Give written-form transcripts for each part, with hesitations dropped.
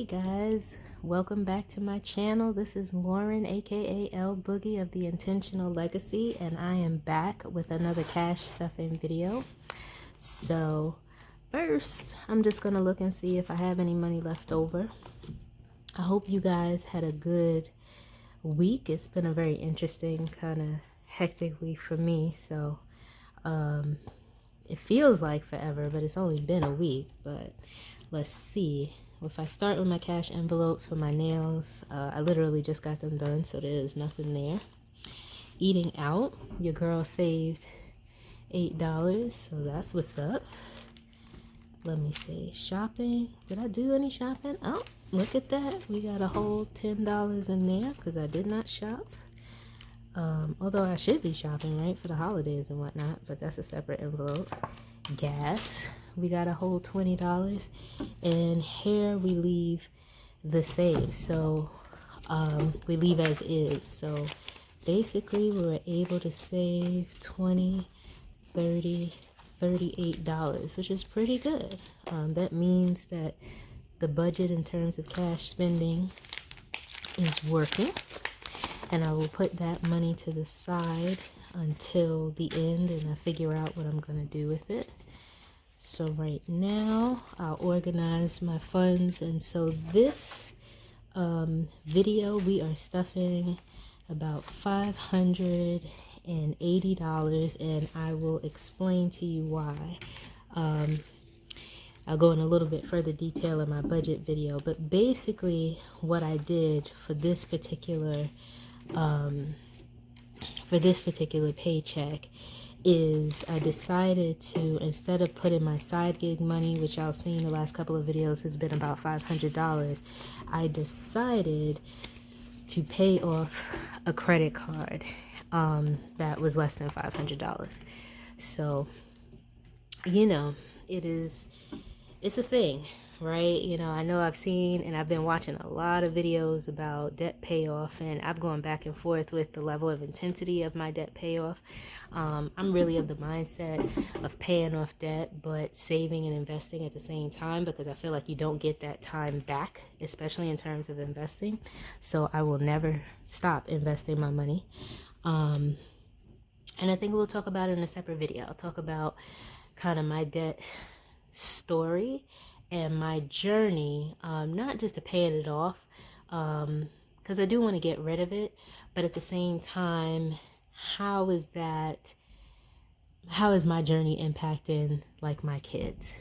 guys, welcome back to my channel. This is Lauren, aka L Boogie of the Intentional Legacy, and I am back with another cash stuffing video. So first, I'm just gonna look and see if I have any money left over. I hope you guys had a good week. It's been a very interesting, kind of hectic week for me, so it feels like forever, but it's only been a week. But let's see. If I start with my cash envelopes for my nails, I literally just got them done, so there's nothing there. Eating out, your girl saved $8, so that's what's up. Let me see. Shopping, did I do any shopping? Oh, look at that. We got a whole $10 in there because I did not shop. Although I should be shopping, right, for the holidays and whatnot, but that's a separate envelope. Gas, we got a whole $20, and hair we leave the same, so we leave as is. So basically we were able to save $20, $30, $38, which is pretty good. That means that the budget in terms of cash spending is working, and I will put that money to the side until the end and I figure out what I'm gonna do with it. So right now I'll organize my funds, and so this video we are stuffing about $580, and I will explain to you why. I'll go in a little bit further detail in my budget video, but basically what I did for this particular paycheck is I decided to, instead of putting my side gig money, which y'all seen the last couple of videos has been about $500, I decided to pay off a credit card that was less than $500. So, you know, it's a thing, right? You know, I know I've seen and I've been watching a lot of videos about debt payoff, and I've gone back and forth with the level of intensity of my debt payoff. I'm really of the mindset of paying off debt but saving and investing at the same time, because I feel like you don't get that time back, especially in terms of investing. So I will never stop investing my money. And I think we'll talk about it in a separate video. I'll talk about kind of my debt story and my journey, not just to paying it off, because I do want to get rid of it, but at the same time, how is my journey impacting like my kids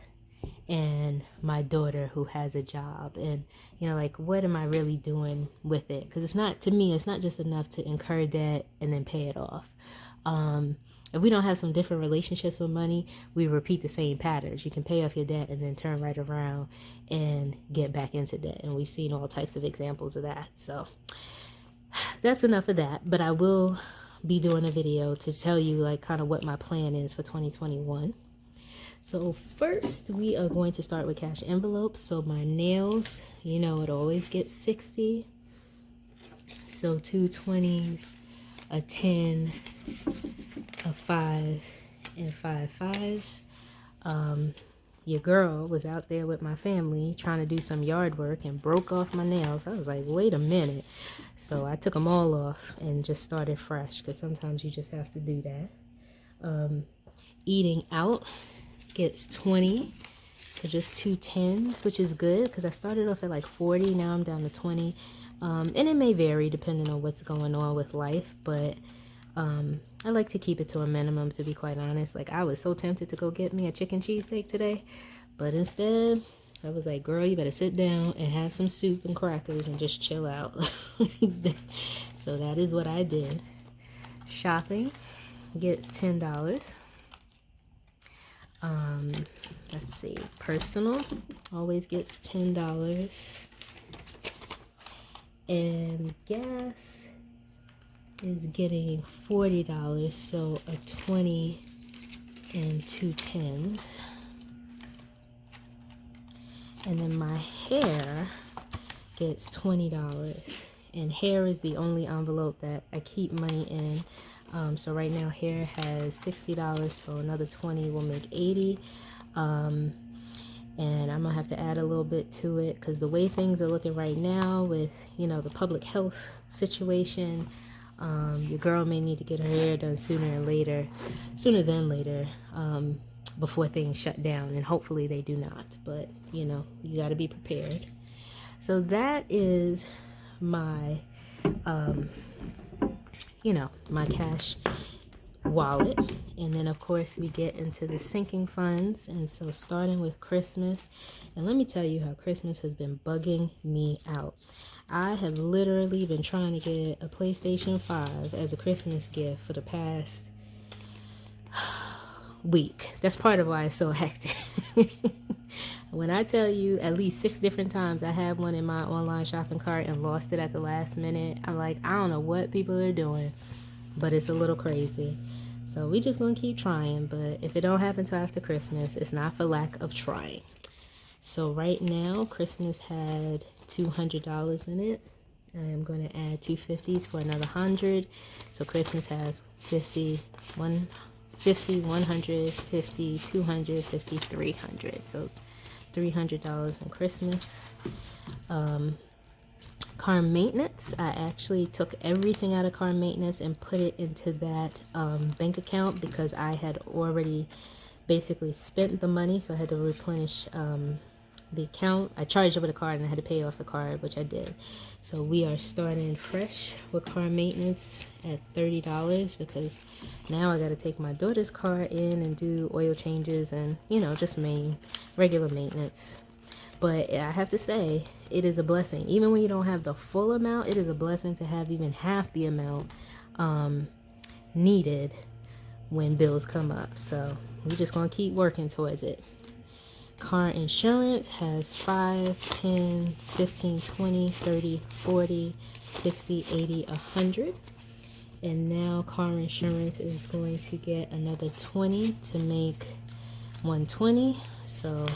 and my daughter who has a job, and you know, like, what am I really doing with it? Because it's not, to me, it's not just enough to incur debt and then pay it off. If we don't have some different relationships with money, we repeat the same patterns. You can pay off your debt and then turn right around and get back into debt. And we've seen all types of examples of that. So that's enough of that. But I will be doing a video to tell you like kind of what my plan is for 2021. So first we are going to start with cash envelopes. So my nails, you know, it always gets 60. So 2 20s, a 10, a 5, and 5 5s. Your girl was out there with my family trying to do some yard work and broke off my nails. I was like, wait a minute. So I took them all off and just started fresh, because sometimes you just have to do that. Eating out gets 20. So just 2 10s, which is good because I started off at like 40. Now I'm down to 20. And it may vary depending on what's going on with life, but I like to keep it to a minimum, to be quite honest. Like, I was so tempted to go get me a chicken cheesesteak today, but instead I was like, girl, you better sit down and have some soup and crackers and just chill out. So that is what I did. Shopping gets $10. Let's see, personal always gets $10, and gas is getting $40, so a 20 and 2 10s. And then my hair gets $20, and hair is the only envelope that I keep money in. So right now hair has $60, so another 20 will make 80. and I'm gonna have to add a little bit to it because the way things are looking right now with, you know, the public health situation, your girl may need to get her hair done sooner than later, before things shut down, and hopefully they do not, but you know, you got to be prepared. So that is my you know, my cash wallet. And then of course we get into the sinking funds. And so starting with Christmas, and let me tell you how Christmas has been bugging me out. I have literally been trying to get a PlayStation 5 as a Christmas gift for the past week. That's part of why it's so hectic. When I tell you at least 6 different times I had one in my online shopping cart and lost it at the last minute, I'm like, I don't know what people are doing, but it's a little crazy. So we just gonna keep trying, but if it don't happen till after Christmas, it's not for lack of trying. So right now, Christmas had $200 in it. I am gonna add 250s for another 100. So Christmas has 50, 150, 250, 300. So $300 on Christmas. Car maintenance, I actually took everything out of car maintenance and put it into that bank account because I had already basically spent the money, so I had to replenish the account. I charged it with a card and I had to pay off the card, which I did. So we are starting fresh with car maintenance at $30 because now I got to take my daughter's car in and do oil changes and, you know, just regular maintenance. But I have to say, it is a blessing. Even when you don't have the full amount, it is a blessing to have even half the amount needed when bills come up. So we're just going to keep working towards it. Car insurance has 5, 10, 15, 20, 30, 40, 60, 80, 100. And now car insurance is going to get another 20 to make 120. So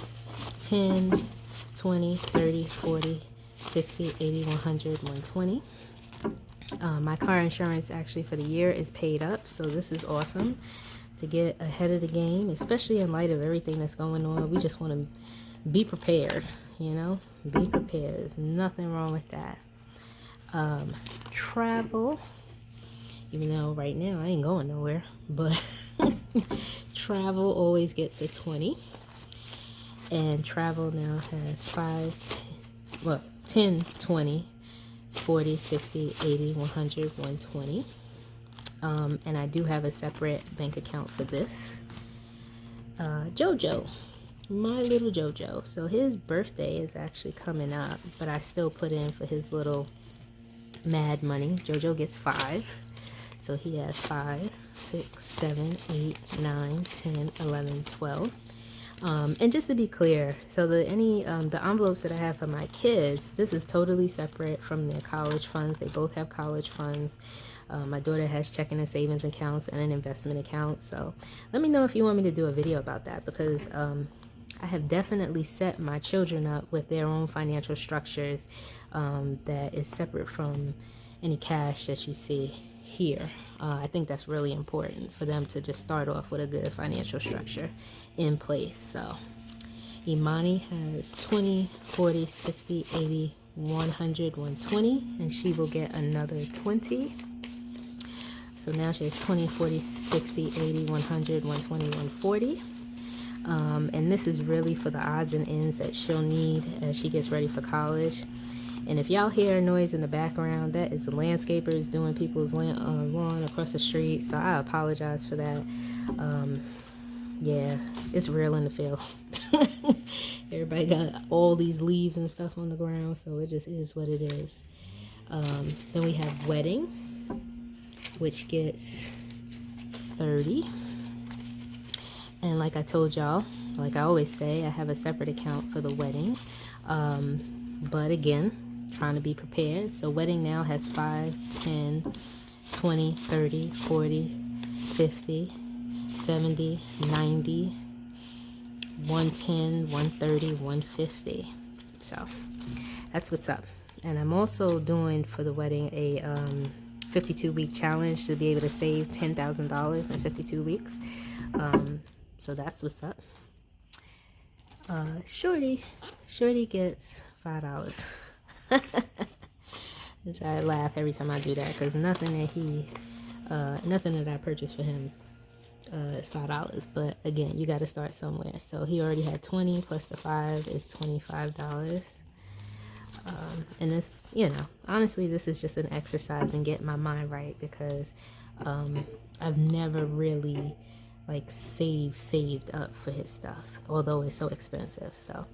10, 20, 30, 40, 60, 80, 100, 120. My car insurance actually for the year is paid up, so this is awesome to get ahead of the game, especially in light of everything that's going on. We just want to be prepared, you know, be prepared. There's nothing wrong with that. Travel, even though right now I ain't going nowhere, but travel always gets a 20. And travel now has 10, 20, 40, 60, 80, 100, 120. And I do have a separate bank account for this. Jojo, my little Jojo. So his birthday is actually coming up, but I still put in for his little mad money. Jojo gets 5. So he has 5, 6, 7, 8, 9, 10, 11, 12. And just to be clear, so the envelopes that I have for my kids, this is totally separate from their college funds. They both have college funds. My daughter has checking and savings accounts and an investment account. So let me know if you want me to do a video about that, because I have definitely set my children up with their own financial structures that is separate from any cash that you see here. I think that's really important for them to just start off with a good financial structure in place. So Imani has 20, 40, 60, 80, 100, 120, and she will get another 20. So now she has 20, 40, 60, 80, 100, 120, 140. And this is really for the odds and ends that she'll need as she gets ready for college. And if y'all hear noise in the background, that is the landscapers doing people's lawn across the street. So I apologize for that. Yeah, it's real in the field. Everybody got all these leaves and stuff on the ground, so it just is what it is. Then we have wedding, which gets 30. And like I told y'all, like I always say, I have a separate account for the wedding. But again, trying to be prepared. So wedding now has 5, 10, 20, 30, 40, 50, 70, 90, 110, 130, 150. So that's what's up. And I'm also doing for the wedding a 52-week challenge to be able to save $10,000 in 52 weeks. So that's what's up. Shorty gets $5. Which I laugh every time I do that, because nothing that I purchased for him is $5. But again, you got to start somewhere. So he already had 20 plus the 5 is $25. And this, honestly, this is just an exercise in getting my mind right, because I've never really like saved up for his stuff, although it's so expensive. So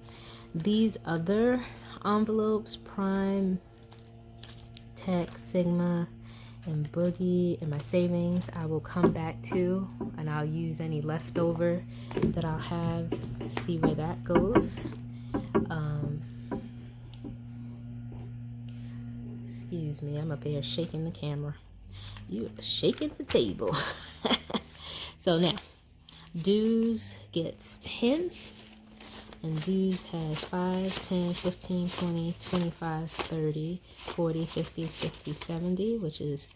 these other envelopes, Prime, Tech, Sigma, and Boogie, and my savings, I will come back to, and I'll use any leftover that I'll have, see where that goes. Excuse me, I'm up here shaking the camera. You are shaking the table. So now, Dues gets 10, and Dues has 5, 10, 15, 20, 25, 30, 40, 50, 60, 70, which is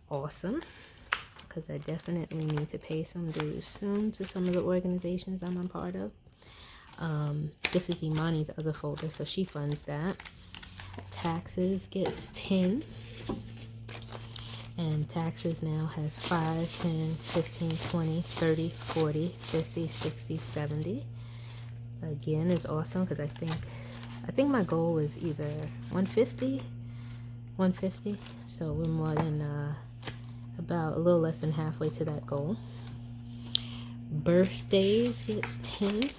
awesome, because I definitely need to pay some dues soon to some of the organizations I'm a part of. This is Imani's other folder, so she funds that. Taxes gets 10, and taxes now has 5, 10, 15, 20, 30, 40, 50, 60, 70. Again, is awesome, because I think my goal was either 150, so we're more than about a little less than halfway to that goal. Birthdays gets 10,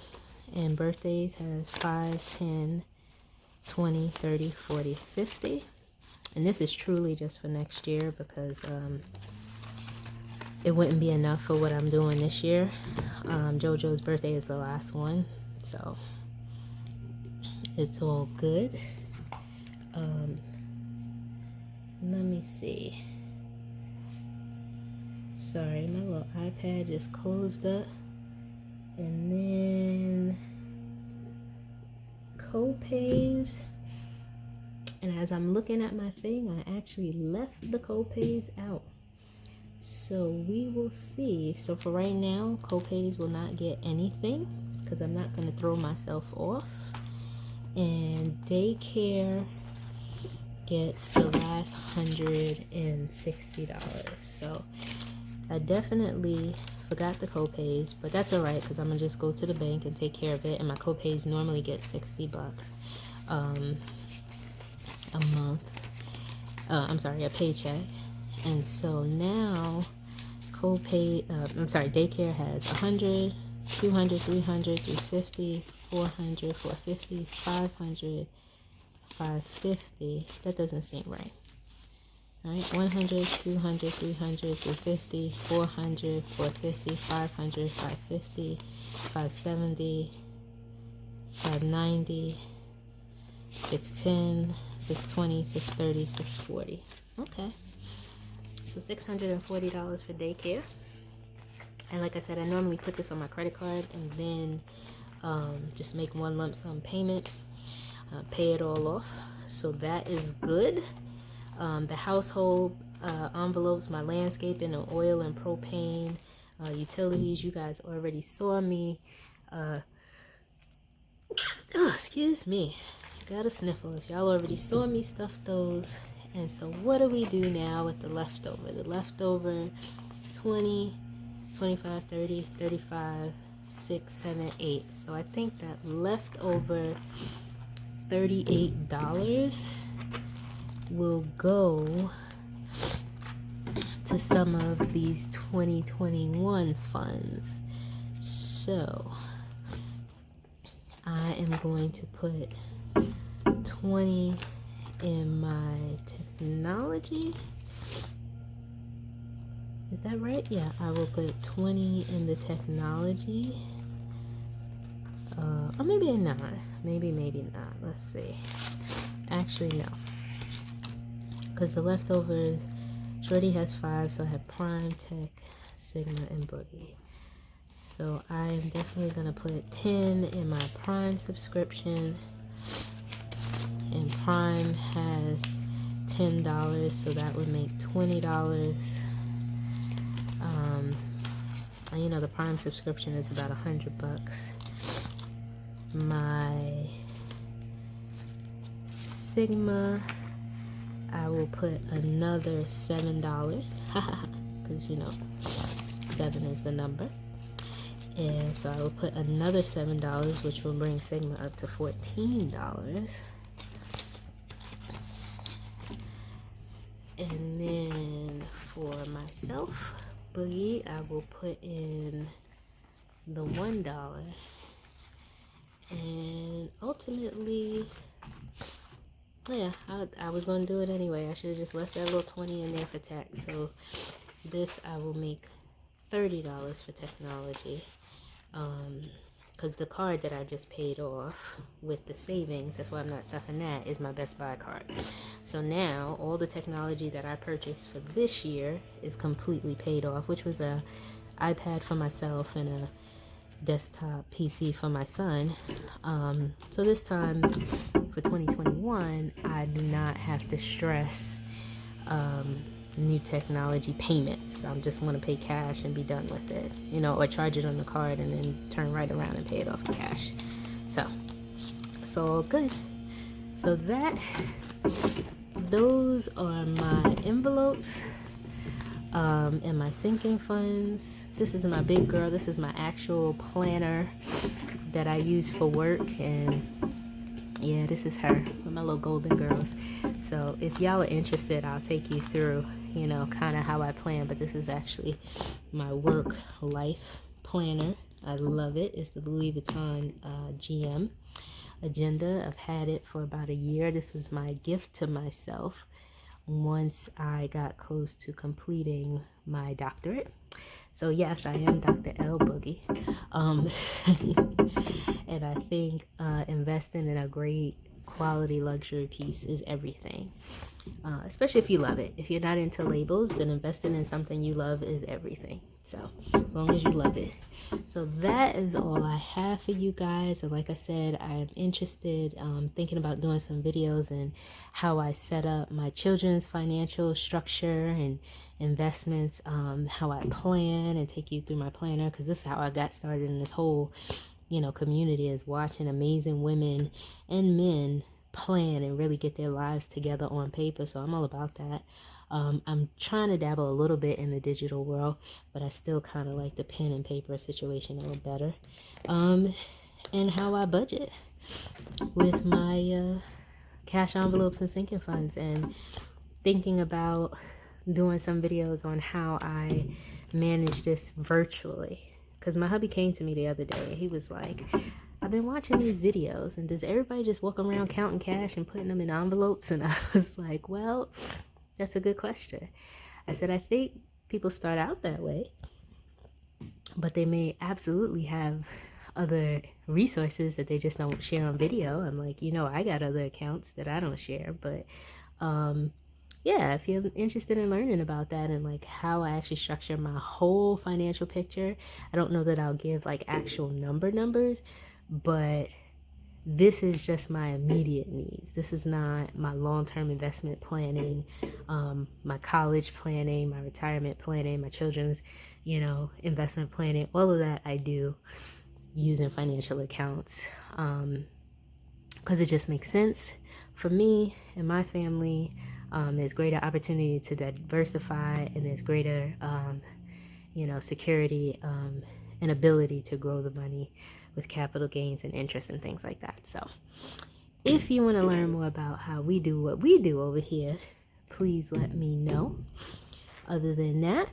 and birthdays has 5, 10, 20, 30, 40, 50. And this is truly just for next year, because it wouldn't be enough for what I'm doing this year. JoJo's birthday is the last one, so it's all good. Let me see. Sorry, my little iPad just closed up. And then co-pays. And as I'm looking at my thing, I actually left the co-pays out. So we will see. So for right now, co-pays will not get anything, because I'm not going to throw myself off. And daycare gets the last $160. So I definitely forgot the co-pays, but that's alright, because I'm going to just go to the bank and take care of it. And my co-pays normally get $60 a month. A paycheck. And so now daycare has 100, 200, 300, 350, 400, 450, 500, 550. That doesn't seem right. All right, 100, 200, 300, 350, 400, 450, 500, 550, 570, 590, 610, 620, 630, 640. Okay. So $640 for daycare. And like I said, I normally put this on my credit card and then just make one lump sum payment, pay it all off. So that is good. The household envelopes, my landscaping and oil and propane, utilities, you guys already saw me. Excuse me. Got a sniffles. Y'all already saw me stuff those. And so what do we do now with the leftover? The leftover 20, 25, 30, 35, 6, 7, 8. So I think that leftover $38 will go to some of these 2021 funds. So I am going to put 20 in my technology. Is that right? Yeah, I will put 20 in the technology. Or maybe not. Maybe not. Let's see. Actually, no. Because the leftovers, Shorty has 5, so I have Prime, Tech, Sigma, and Boogie. So I am definitely going to put 10 in my Prime subscription. And Prime has $10, so that would make $20. And you know the Prime subscription is about $100. my Sigma, I will put another $7 because you know 7 is the number, and so I will put another $7, which will bring Sigma up to $14. And then for myself, Boogie, I will put in the $1, and ultimately, yeah, I was going to do it anyway. I should have just left that little 20 in there for tax. So this I will make $30 for technology, because the card that I just paid off with the savings, that's why I'm not stuffing that, is my Best Buy card. So now all the technology that I purchased for this year is completely paid off, which was a iPad for myself and a desktop PC for my son. So this time for 2021, I do not have to stress new technology payments. I just want to pay cash and be done with it, you know, or charge it on the card and then turn right around and pay it off in cash. So it's all good. So those are my envelopes and my sinking funds. This is my big girl. This is my actual planner that I use for work, and yeah, this is her with my little golden girls. So if y'all are interested, I'll take you through, you know, kind of how I plan, but this is actually my work life planner. I love it. It's the Louis Vuitton GM agenda. I've had it for about a year. This was my gift to myself once I got close to completing my doctorate. So yes, I am Dr. L Boogie. And I think investing in a great quality luxury piece is everything, especially if you love it. If you're not into labels, then investing in something you love is everything. So as long as you love it. So that is all I have for you guys. And like I said, I'm interested, thinking about doing some videos and how I set up my children's financial structure and investments, how I plan and take you through my planner, because this is how I got started in this whole, you know, community, is watching amazing women and men plan and really get their lives together on paper. So I'm all about that. I'm trying to dabble a little bit in the digital world, but I still kind of like the pen and paper situation a little better. And how I budget with my cash envelopes and sinking funds, and thinking about doing some videos on how I manage this virtually. Because my hubby came to me the other day. He was like, I've been watching these videos, and does everybody just walk around counting cash and putting them in envelopes? And I was like, well, that's a good question. I said, I think people start out that way, but they may absolutely have other resources that they just don't share on video. I'm like, you know, I got other accounts that I don't share, but yeah, if you're interested in learning about that and like how I actually structure my whole financial picture, I don't know that I'll give like actual numbers, but this is just my immediate needs. This is not my long-term investment planning, my college planning, my retirement planning, my children's, you know, investment planning. All of that I do using financial accounts, because it just makes sense for me and my family. There's greater opportunity to diversify, and there's greater, you know, security and ability to grow the money with capital gains and interest and things like that. So if you want to learn more about how we do what we do over here, please let me know. Other than that,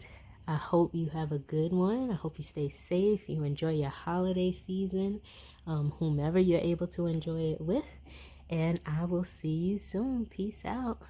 I hope you have a good one. I hope you stay safe. You enjoy your holiday season, whomever you're able to enjoy it with. And I will see you soon. Peace out.